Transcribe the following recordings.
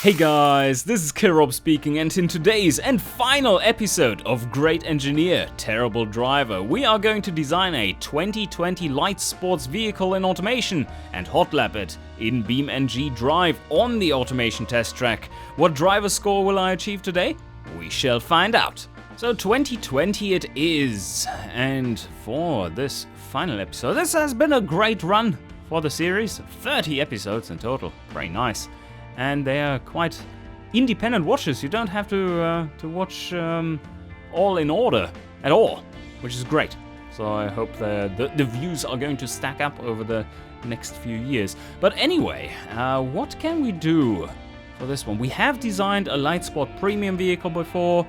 Hey guys, this is Kirob speaking, and in today's and final episode of Great Engineer, Terrible Driver, we are going to design a 2020 light sports vehicle in automation and hot lap it in BeamNG.drive on the automation test track. What driver score will I achieve today? We shall find out. So 2020 it is, and for this final episode, this has been a great run for the series, 30 episodes in total, very nice. And they are quite independent watches. You don't have to watch all in order at all, which is great. So I hope the views are going to stack up over the next few years. But anyway, what can we do for this one? We have designed a light sport premium vehicle before.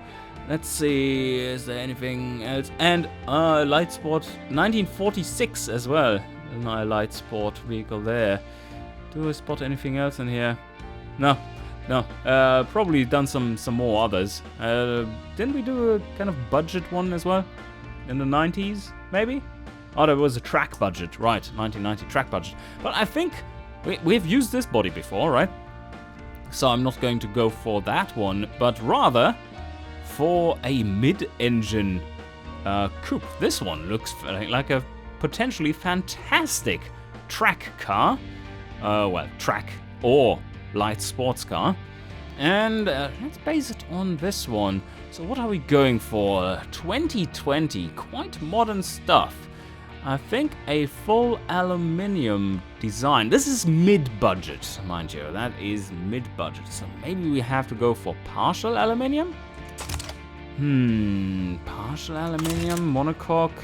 Let's see, is there anything else? And light sport 1946 as well. A light sport vehicle there. Do I spot anything else in here? No. Probably done some more others. Didn't we do a kind of budget one as well? In the 90s, maybe? Oh, there was a track budget, right, 1990 track budget. But I think we've used this body before, right? So I'm not going to go for that one, but rather for a mid-engine coupe. This one looks like a potentially fantastic track car. Well, track or light sports car, and let's base it on this one. So what are we going for? 2020, quite modern stuff. I think a full aluminium design. This is mid-budget, mind you, that is mid-budget, so maybe we have to go for partial aluminium? Partial aluminium, monocoque.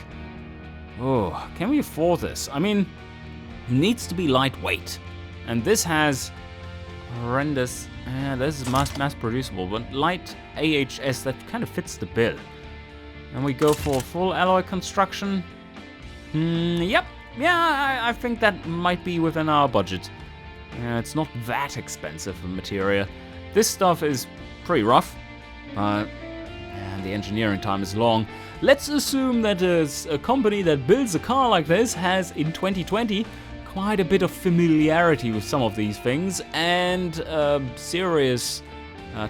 Oh, can we afford this? I mean, it needs to be lightweight, and this has horrendous. This is mass producible, but light AHS that kind of fits the bill. And we go for full alloy construction. Yep. Yeah, I think that might be within our budget. It's not that expensive a material. This stuff is pretty rough, but the engineering time is long. Let's assume that a company that builds a car like this has, in 2020, quite a bit of familiarity with some of these things, and serious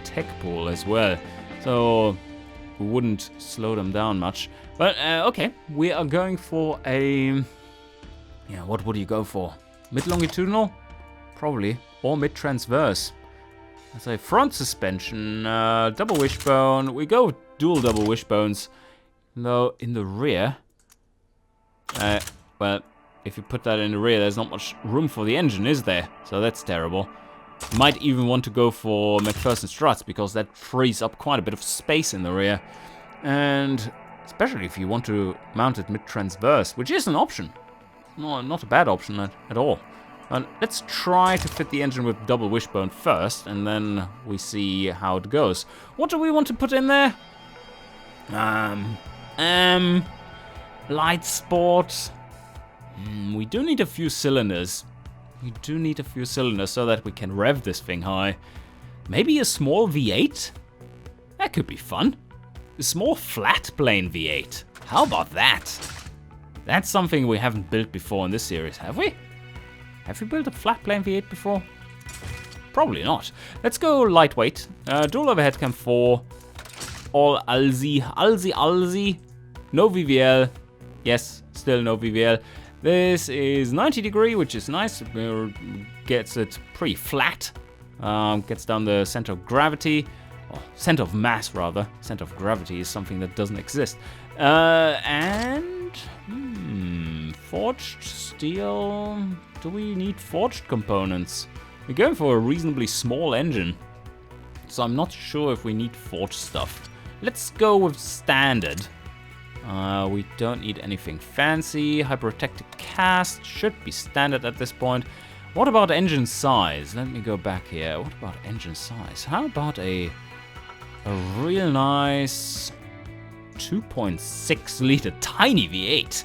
tech pool as well. So we wouldn't slow them down much. But okay, we are going for a... Yeah, what would you go for? Mid-longitudinal? Probably. Or mid-transverse. Let's say front suspension, double wishbone. We go with dual double wishbones. Though in the rear... well... If you put that in the rear, there's not much room for the engine, is there? So that's terrible. Might even want to go for McPherson struts, because that frees up quite a bit of space in the rear. And especially if you want to mount it mid-transverse, which is an option. No, not a bad option at all. And let's try to fit the engine with double wishbone first, and then we see how it goes. What do we want to put in there? Light sport. We do need a few cylinders. So that we can rev this thing high. Maybe a small V8? That could be fun. A small flat plane V8. How about that? That's something we haven't built before in this series, have we? Have we built a flat plane V8 before? Probably not. Let's go lightweight. Dual overhead cam 4. All Alzi. No VVL. Yes, still no VVL. This is 90 degree, which is nice. It gets it pretty flat. Gets down the center of gravity. Or center of mass, rather. Center of gravity is something that doesn't exist. And... forged steel... Do we need forged components? We're going for a reasonably small engine, so I'm not sure if we need forged stuff. Let's go with standard. We don't need anything fancy. Hyperprotected cast should be standard at this point. What about engine size? Let me go back here. What about engine size? How about a real nice 2.6 liter tiny V8?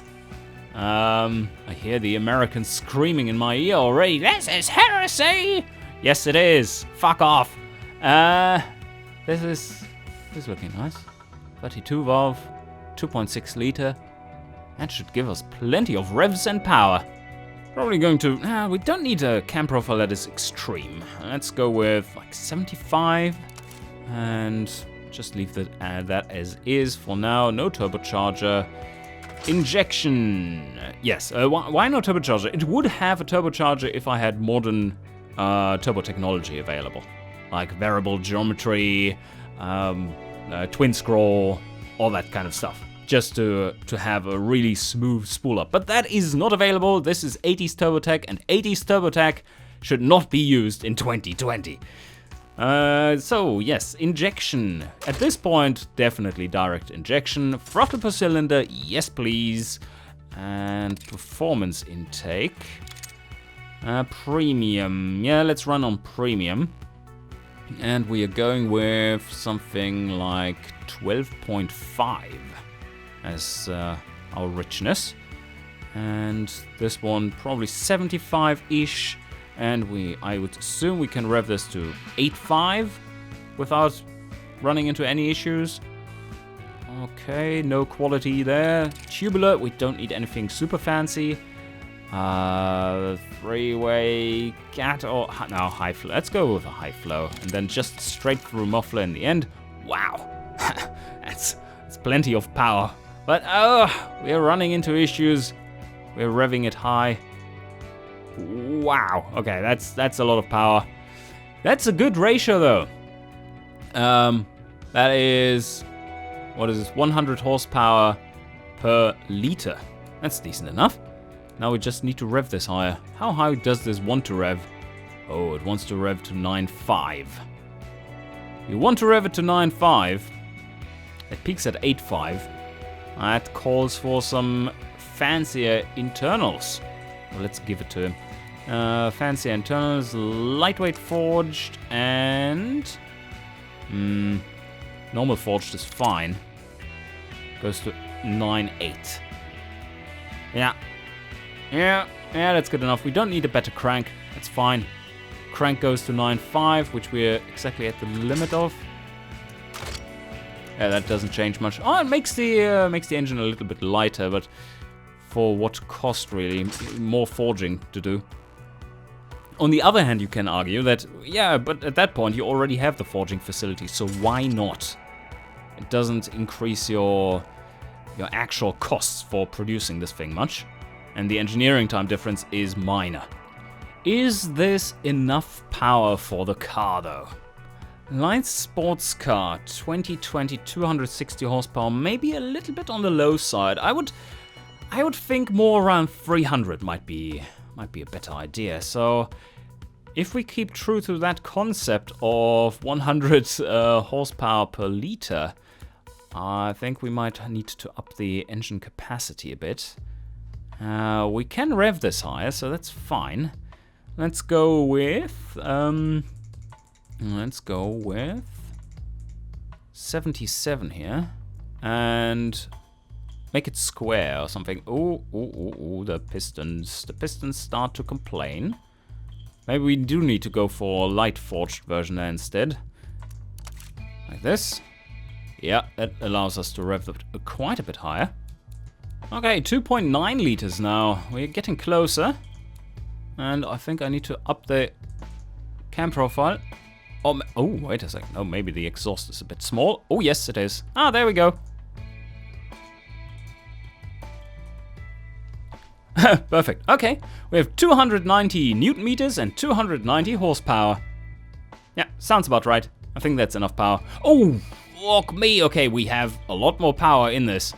I hear the Americans screaming in my ear already. This is heresy! Yes, it is. Fuck off. This is looking nice. 32 valve. 2.6 liter. That should give us plenty of revs and power. Probably going to... we don't need a cam profile that is extreme. Let's go with like 75 and just leave that as is for now. No turbocharger. Injection. Yes, why no turbocharger? It would have a turbocharger if I had modern turbo technology available. Like variable geometry, twin scroll, all that kind of stuff. Just to have a really smooth spool up. But that is not available. This is 80s turbo tech, and 80s turbo tech should not be used in 2020. So yes, injection. At this point, definitely direct injection. Throttle per cylinder, yes please. And performance intake. Premium. Yeah, let's run on premium. And we are going with something like 12.5 as our richness. And this one probably 75-ish. And I would assume we can rev this to 8.5 without running into any issues. Okay, no quality there. Tubular, we don't need anything super fancy. Three-way cat or no, high flow. Let's go with a high flow and then just straight through muffler in the end. Wow, that's plenty of power. But we're running into issues. We're revving it high. Wow. Okay, that's a lot of power. That's a good ratio though. That is, what is this? 100 horsepower per liter. That's decent enough. Now we just need to rev this higher. How high does this want to rev? Oh, it wants to rev to 9.5. You want to rev it to 9.5. It peaks at 8.5. That calls for some fancier internals. Well, let's give it to him. Fancier internals, lightweight forged, and normal forged is fine. Goes to 9.8. Yeah, that's good enough. We don't need a better crank. That's fine. Crank goes to 9.5, which we're exactly at the limit of. Yeah, that doesn't change much. Oh, it makes the engine a little bit lighter, but for what cost, really? More forging to do. On the other hand, you can argue that, yeah, but at that point you already have the forging facility, so why not? It doesn't increase your actual costs for producing this thing much, and the engineering time difference is minor. Is this enough power for the car, though? Light sports car, 2020, 260 horsepower, maybe a little bit on the low side. I would think more around 300 might be a better idea. So if we keep true to that concept of 100 horsepower per liter, I think we might need to up the engine capacity a bit. We can rev this higher, so that's fine. Let's go with 77 here, and make it square or something. Ooh, the pistons start to complain. Maybe we do need to go for a light forged version there instead. Like this. Yeah, that allows us to rev it quite a bit higher. Okay, 2.9 liters now. We're getting closer. And I think I need to up the cam profile. Oh, wait a second. Oh, maybe the exhaust is a bit small. Oh, yes, it is. Ah, there we go. Perfect. Okay, we have 290 newton meters and 290 horsepower. Yeah, sounds about right. I think that's enough power. Oh, fuck me. Okay, we have a lot more power in this.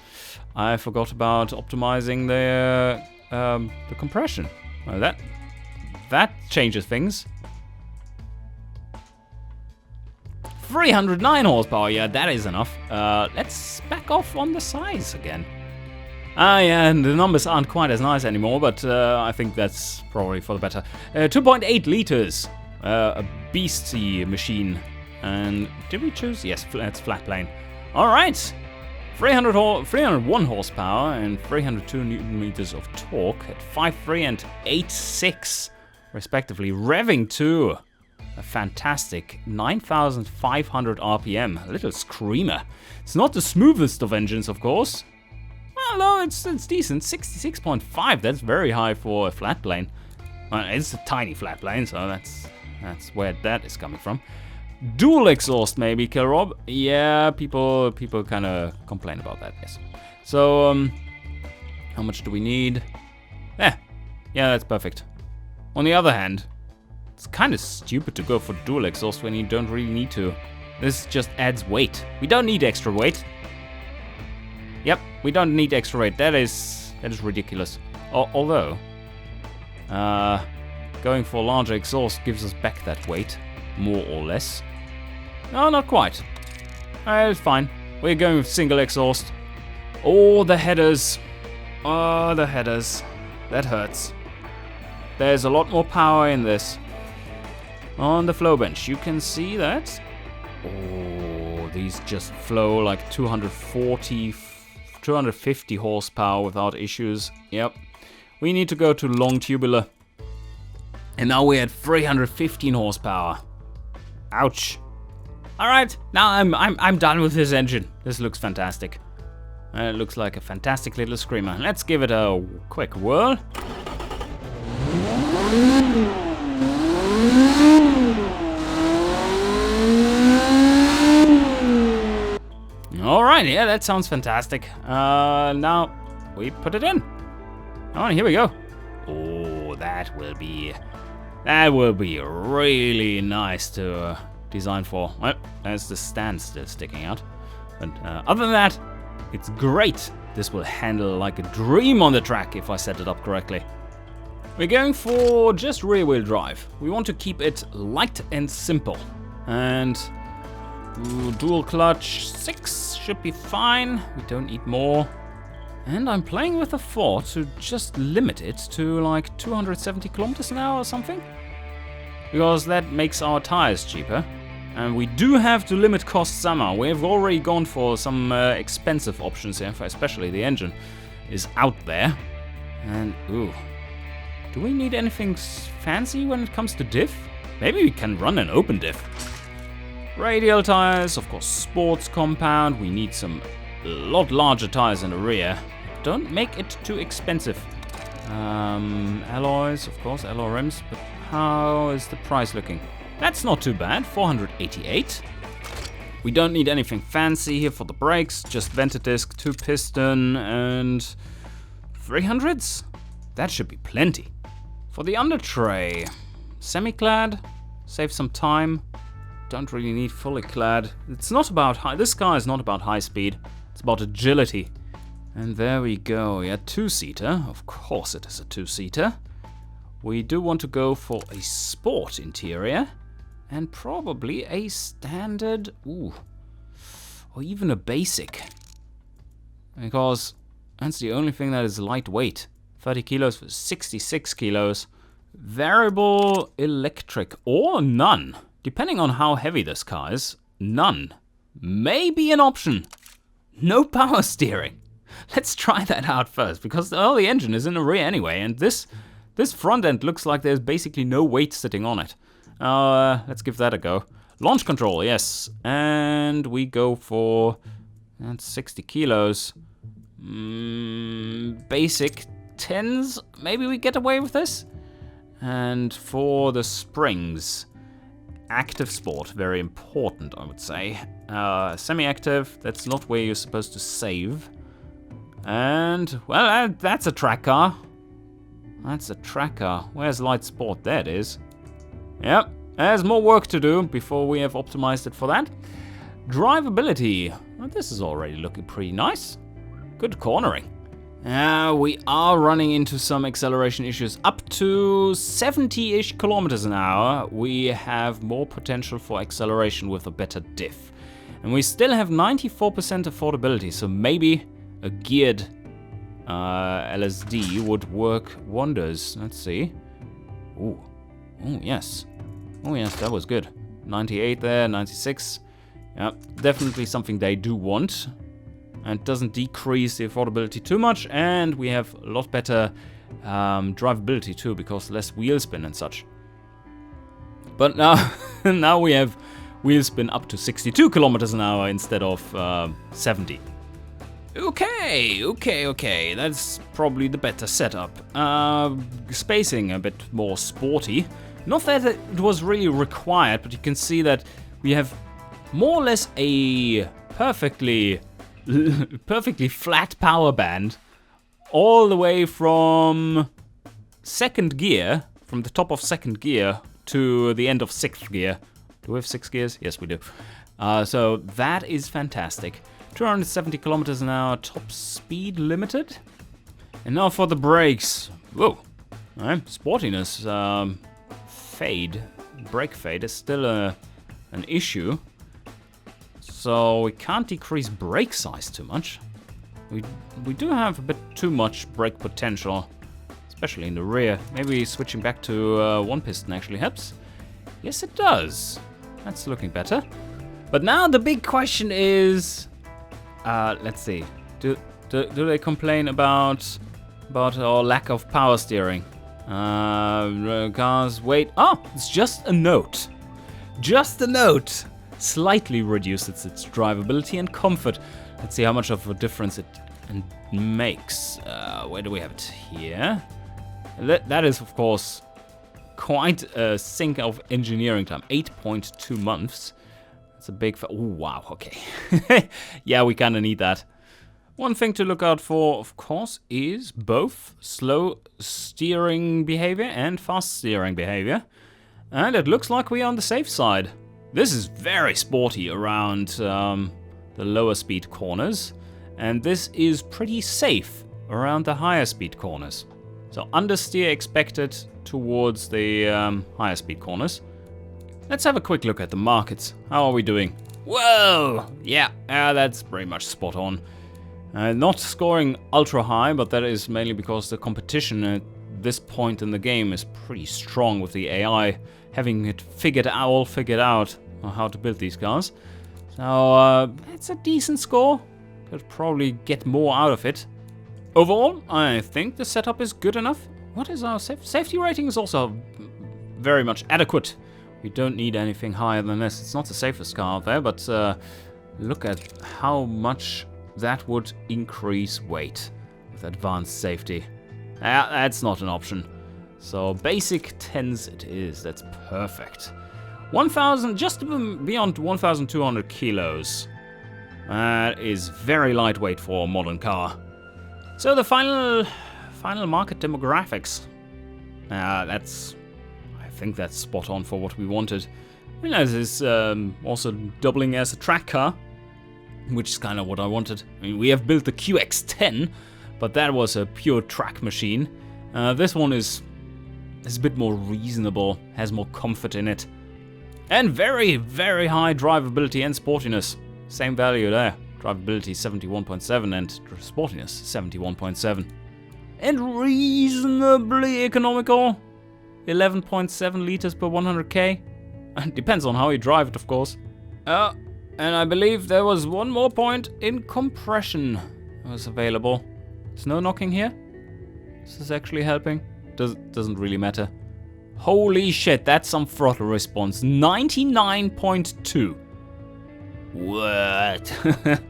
I forgot about optimizing the compression. Well, that changes things. 309 horsepower. Yeah, that is enough. Let's back off on the size again. Yeah, and the numbers aren't quite as nice anymore, but I think that's probably for the better. 2.8 liters. A beastie machine. And did we choose? Yes, that's flat plane. All right. 301 horsepower and 302 newton meters of torque at 5.3 and 8.6 respectively, revving to a fantastic 9,500 RPM. A little screamer. It's not the smoothest of engines, of course. no, it's decent. 66.5. That's very high for a flat plane. Well, it's a tiny flat plane, so that's where that is coming from. Dual exhaust, maybe, Rob. Yeah, people kind of complain about that. Yes. So, how much do we need? Yeah, that's perfect. On the other hand, it's kind of stupid to go for dual exhaust when you don't really need to. This just adds weight. We don't need extra weight. Yep, we don't need extra weight. That is ridiculous. Although, going for larger exhaust gives us back that weight, more or less. No, not quite. It's fine. We're going with single exhaust. Oh, the headers. Oh, the headers. That hurts. There's a lot more power in this. On the flow bench, you can see that. Oh, these just flow like 250 horsepower without issues. Yep. We need to go to long tubular. And now we're at 315 horsepower. Ouch. Alright, now I'm done with this engine. This looks fantastic. It looks like a fantastic little screamer. Let's give it a quick whirl. Alright, yeah, that sounds fantastic. Now we put it in. Oh, here we go. Oh, that will be really nice to design for. Well, there's the stand still sticking out. But other than that, it's great. This will handle like a dream on the track if I set it up correctly. We're going for just rear-wheel drive. We want to keep it light and simple. And dual clutch 6 should be fine. We don't need more. And I'm playing with a thought to just limit it to like 270 kilometers an hour or something. Because that makes our tires cheaper. And we do have to limit costs somehow. We've already gone for some expensive options here, especially the engine is out there. And, ooh. Do we need anything fancy when it comes to diff? Maybe we can run an open diff. Radial tires, of course, sports compound. We need some lot larger tires in the rear. Don't make it too expensive. Alloys, of course, alloy rims. But how is the price looking? That's not too bad, 488. We don't need anything fancy here for the brakes, just venter disc, 2 piston, and 300s? That should be plenty. For the under tray, semi-clad, save some time. Don't really need fully clad. It's not about high, this car is not about high speed, it's about agility. And there we go, yeah, 2-seater, of course it is a 2-seater. We do want to go for a sport interior. And probably a standard, or even a basic. Because that's the only thing that is lightweight. 30 kilos for 66 kilos. Variable electric or none. Depending on how heavy this car is, none may be an option. No power steering. Let's try that out first, because the engine is in the rear anyway, and this front end looks like there's basically no weight sitting on it. Let's give that a go. Launch control, yes. And we go for... that's 60 kilos. Basic 10s. Maybe we get away with this. And for the springs, active sport. Very important, I would say. Semi-active, that's not where you're supposed to save. And, well, that's a track car. That's a track car. Where's light sport? There it is. Yep, there's more work to do before we have optimized it for that. Drivability. Well, this is already looking pretty nice. Good cornering. We are running into some acceleration issues. Up to 70-ish kilometers an hour, we have more potential for acceleration with a better diff. And we still have 94% affordability, so maybe a geared LSD would work wonders. Let's see. Ooh. Oh, yes. Oh, yes, that was good. 98 there, 96. Yeah, definitely something they do want. And it doesn't decrease the affordability too much. And we have a lot better drivability too, because less wheel spin and such. But now, now we have wheel spin up to 62 kilometers an hour instead of 70. Okay. That's probably the better setup. Spacing a bit more sporty. Not that it was really required, but you can see that we have more or less a perfectly flat power band all the way from second gear, from the top of second gear to the end of sixth gear. Do we have 6 gears? Yes, we do. So that is fantastic. 270 kilometers an hour, top speed limited. And now for the brakes. Whoa. Alright, sportiness. Brake fade is still an issue. So we can't decrease brake size too much. We do have a bit too much brake potential, especially in the rear. Maybe switching back to one piston actually helps. Yes, it does. That's looking better. But now the big question is, let's see. Do they complain about our lack of power steering? Cars, wait. Oh, it's just a note. Just a note. Slightly reduces its drivability and comfort. Let's see how much of a difference it makes. Where do we have it? Here. That is, of course, quite a sink of engineering time. 8.2 months. That's a big... Oh, wow, okay. Yeah, we kind of need that. One thing to look out for, of course, is both slow steering behavior and fast steering behavior. And it looks like we are on the safe side. This is very sporty around the lower speed corners. And this is pretty safe around the higher speed corners. So understeer expected towards the higher speed corners. Let's have a quick look at the markets. How are we doing? Whoa! Yeah, that's pretty much spot on. Not scoring ultra high, but that is mainly because the competition at this point in the game is pretty strong with the AI having it figured out how to build these cars. So it's a decent score. Could probably get more out of it. Overall, I think the setup is good enough. What is our safety rating? Is also very much adequate. We don't need anything higher than this. It's not the safest car out there, but look at how much that would increase weight with advanced safety. That's not an option. So basic 10s it is. That's perfect. 1,000, just beyond 1,200 kilos. That is very lightweight for a modern car. So the final market demographics. I think that's spot on for what we wanted. I mean, this is also doubling as a track car, which is kind of what I wanted. I mean, we have built the QX10, but that was a pure track machine. This one is a bit more reasonable, has more comfort in it. And very, very high drivability and sportiness. Same value there. Drivability 71.7 and sportiness 71.7. And reasonably economical. 11.7 liters per 100k. Depends on how you drive it, of course. And I believe there was one more point in compression that was available. There's no knocking here. This is actually helping. Doesn't really matter. Holy shit, that's some throttle response. 99.2. What?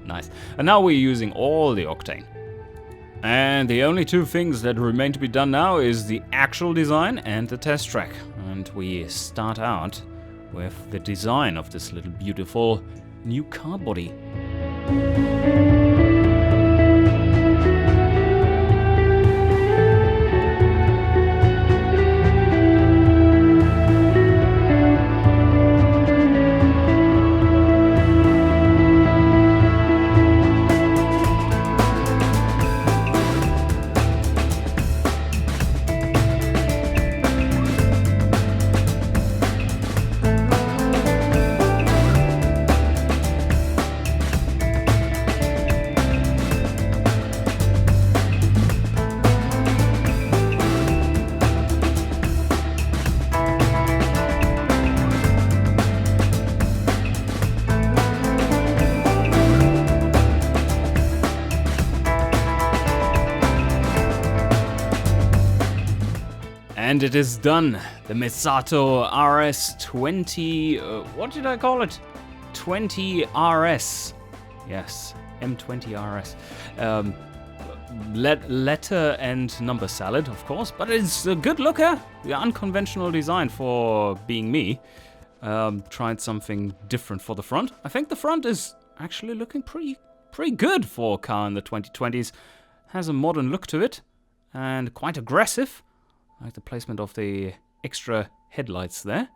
Nice. And now we're using all the octane. And the only two things that remain to be done now is the actual design and the test track. And we start out with the design of this little beautiful new car body. And it is done. The Misato RS20, what did I call it? 20 RS. Yes, M20 RS. Letter and number salad, of course, but it's a good looker. The unconventional design for being me. Tried something different for the front. I think the front is actually looking pretty good for a car in the 2020s. Has a modern look to it and quite aggressive. I like the placement of the extra headlights there.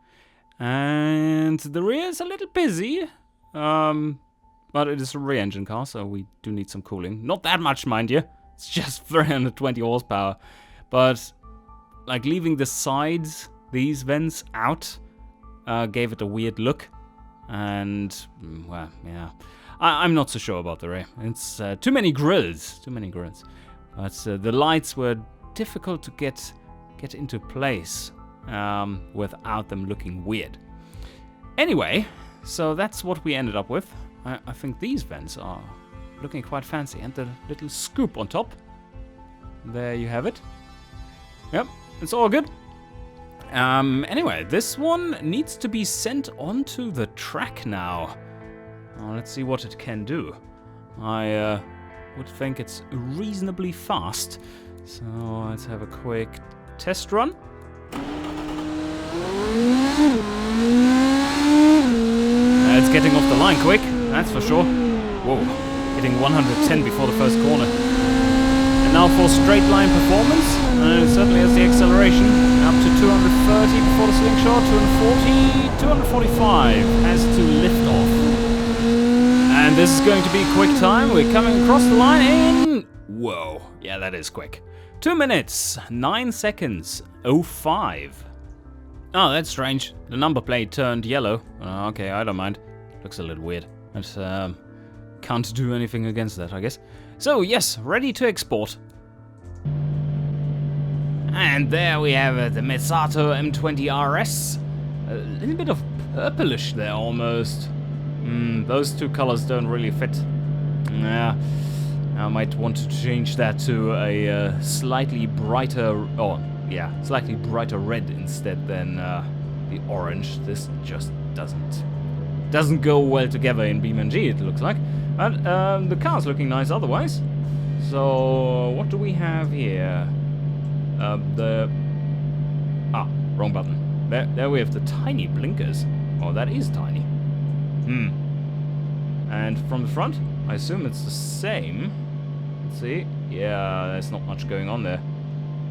And the rear is a little busy, but it is a rear engine car, so we do need some cooling. Not that much, mind you. It's just 320 horsepower. But like leaving the sides, these vents out, gave it a weird look. And, well, yeah. I'm not so sure about the rear. It's too many grills. But the lights were difficult to get into place without them looking weird. Anyway, so that's what we ended up with. I think these vents are looking quite fancy. And the little scoop on top. There you have it. Yep, it's all good. Anyway, this one needs to be sent onto the track now. Let's see what it can do. I would think it's reasonably fast. So let's have a quick test run. It's getting off the line quick, that's for sure. Whoa, hitting 110 before the first corner. And now for straight line performance, it certainly has the acceleration. Up to 230 before the slingshot, 240, 245 has to lift off. And this is going to be a quick time. We're coming across the line in... Whoa, yeah, that is quick. 2 minutes, 9 seconds, 05. Oh, that's strange. The number plate turned yellow. Okay, I don't mind. Looks a little weird. But can't do anything against that, I guess. So, yes, ready to export. And there we have it, the Mezzato M20 RS. A little bit of purplish there, almost. Those two colors don't really fit. Yeah, I might want to change that to a slightly brighter... Oh, yeah, slightly brighter red instead than the orange. This just doesn't go well together in BeamNG, it looks like. But the car's looking nice otherwise. So what do we have here? Wrong button. There we have the tiny blinkers. Oh, that is tiny. And from the front, I assume it's the same. Let's see. Yeah, there's not much going on there.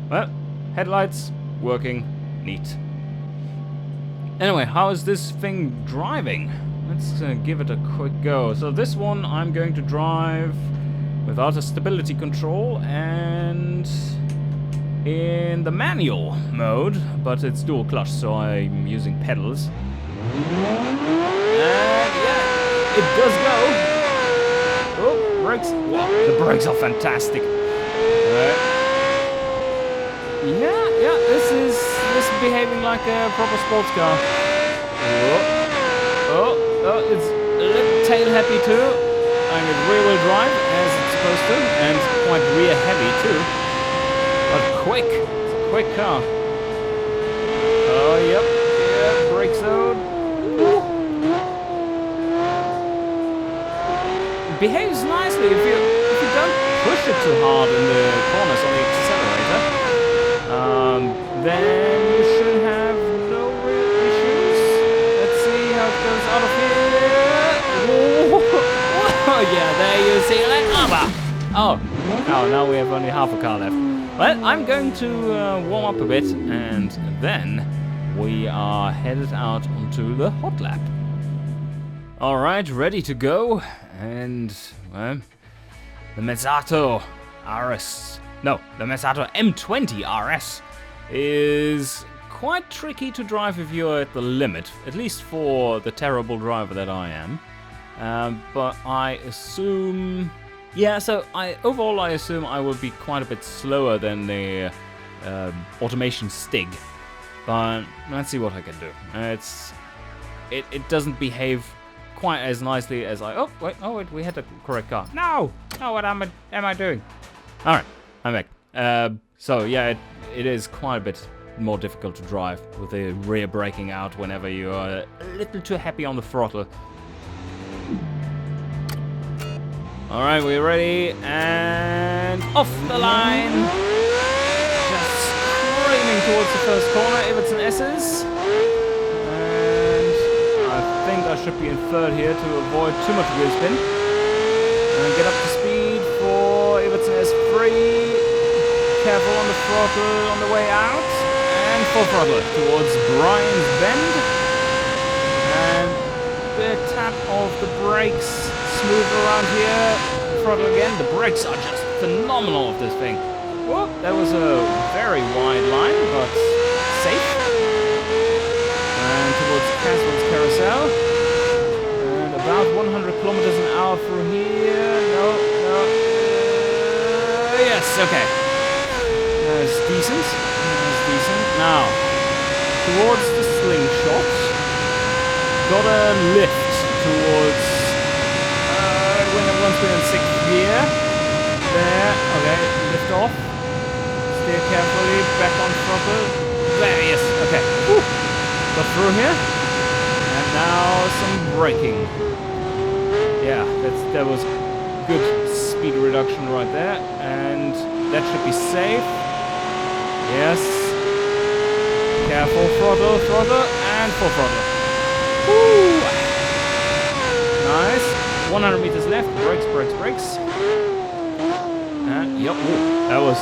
Well, headlights working. Neat. Anyway, how is this thing driving? Let's give it a quick go. So this one I'm going to drive without a stability control and in the manual mode, but it's dual clutch, so I'm using pedals. And yeah, it does go. Oh, brakes. Wow, the brakes are fantastic. Yeah, this is behaving like a proper sports car. Oh, it's a little tail happy too. I mean, rear wheel drive as it's supposed to, and quite rear heavy too. But quick, it's a quick car. Oh, yep, yeah, brake zone. It behaves nicely if you don't push it too hard in the corners on the accelerator. Then you should have no real issues. Let's see how it goes out of here. Oh yeah, there you see it. Oh, now we have only half a car left. Well, I'm going to warm up a bit, and then we are headed out onto the hot lap. All right, ready to go, and well, the Mezzato RS. No, the Mezzato M20 RS is quite tricky to drive if you're at the limit, at least for the terrible driver that I am. But I assume... Yeah, so overall I assume I will be quite a bit slower than the automation Stig. But let's see what I can do. It doesn't behave quite as nicely as I... Oh, wait, we had the correct car. No, what am I doing? Alright, I'm back. So yeah, it is quite a bit more difficult to drive with the rear braking out whenever you are a little too happy on the throttle. Alright, we're ready, and off the line! Just screaming towards the first corner, Everton S's. And I think I should be in third here to avoid too much wheel spin. And get up to speed for Everton S3. Careful on the throttle on the way out. And full throttle towards Brian's Bend. And the tap of the brakes. Smooth around here. Throttle again. The brakes are just phenomenal of this thing. Whoop, that was a very wide line, but safe. And towards Caswell's Carousel. And about 100 kilometers an hour through here. No. Yes, okay. That's decent. Now, towards the slingshot. Got a lift towards... once we're in 6th gear. There, okay, lift off. Steer carefully, back on throttle. There, yes, okay. Woo. Got through here. And now some braking. Yeah, that was good speed reduction right there. And that should be safe. Yes. Careful, throttle, and full throttle. Woo. Nice. 100 meters left, brakes. Yep, that was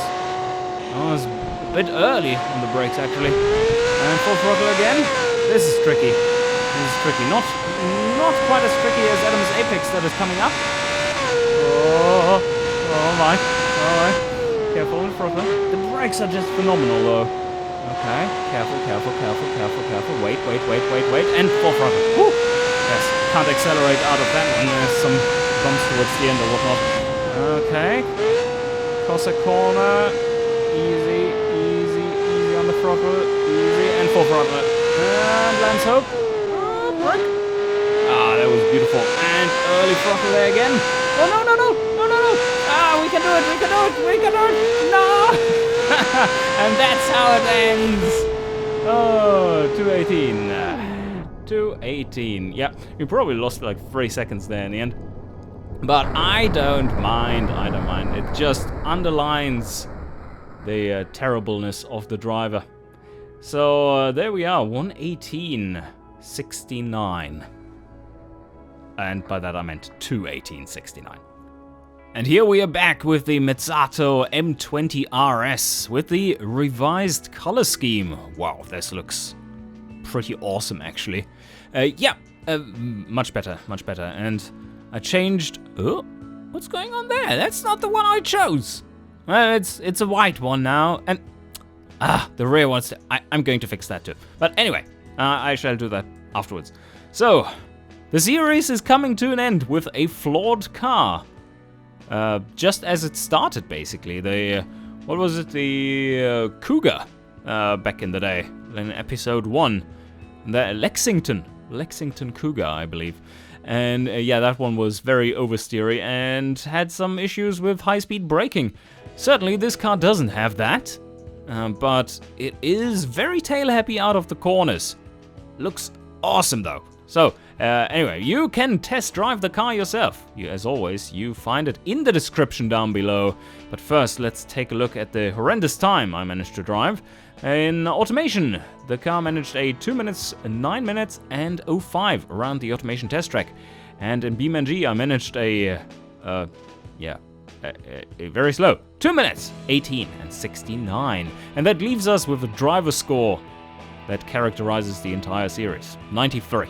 a bit early on the brakes actually. And full throttle again. This is tricky. Not quite as tricky as Adam's Apex that is coming up. Oh my. Alright. Careful on the throttle. The brakes are just phenomenal though. Okay, careful. Wait. And full throttle. Woo! Yes, can't accelerate out of that one. There's some bumps towards the end or whatnot. Okay. Cross a corner. Easy on the throttle. Easy and full throttle. And lands hope. Brake. That was beautiful. And early throttle there again. Oh, no. We can do it. No! And that's how it ends. Oh, 218. 218. Yeah, we probably lost like 3 seconds there in the end. But I don't mind. It just underlines the terribleness of the driver. So there we are, 118.69. And by that I meant 218.69. And here we are back with the Mezzato M20 RS with the revised color scheme. Wow, this looks pretty awesome actually. Much better. And I changed... Oh, what's going on there? That's not the one I chose. Well, it's a white one now. And the rear one's... I'm going to fix that too. But anyway, I shall do that afterwards. So, the series is coming to an end with a flawed car. Just as it started, basically. What was it? The Cougar back in the day, in episode 1. The Lexington Cougar, I believe. And that one was very oversteery and had some issues with high-speed braking. Certainly this car doesn't have that, but it is very tail-happy out of the corners. Looks awesome though. So, anyway, you can test drive the car yourself. As always, you find it in the description down below. But first, let's take a look at the horrendous time I managed to drive. In automation, the car managed a 2 minutes, 9 minutes, and 05 around the automation test track. And in BeamNG, I managed a very slow 2 minutes, 18 and 69. And that leaves us with a driver score that characterizes the entire series, 93.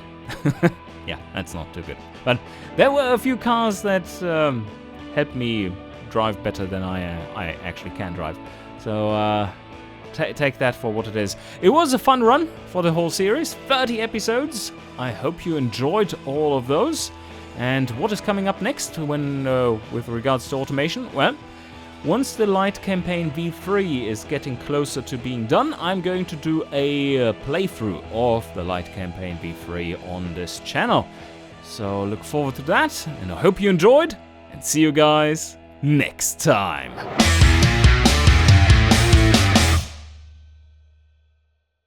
Yeah, that's not too good. But there were a few cars that helped me drive better than I actually can drive. So take that for what it is. It was a fun run for the whole series, 30 episodes. I hope you enjoyed all of those. And what is coming up next when with regards to automation? Well, once the Light Campaign V3 is getting closer to being done, I'm going to do a playthrough of the Light Campaign V3 on this channel. So look forward to that, and I hope you enjoyed, and see you guys next time.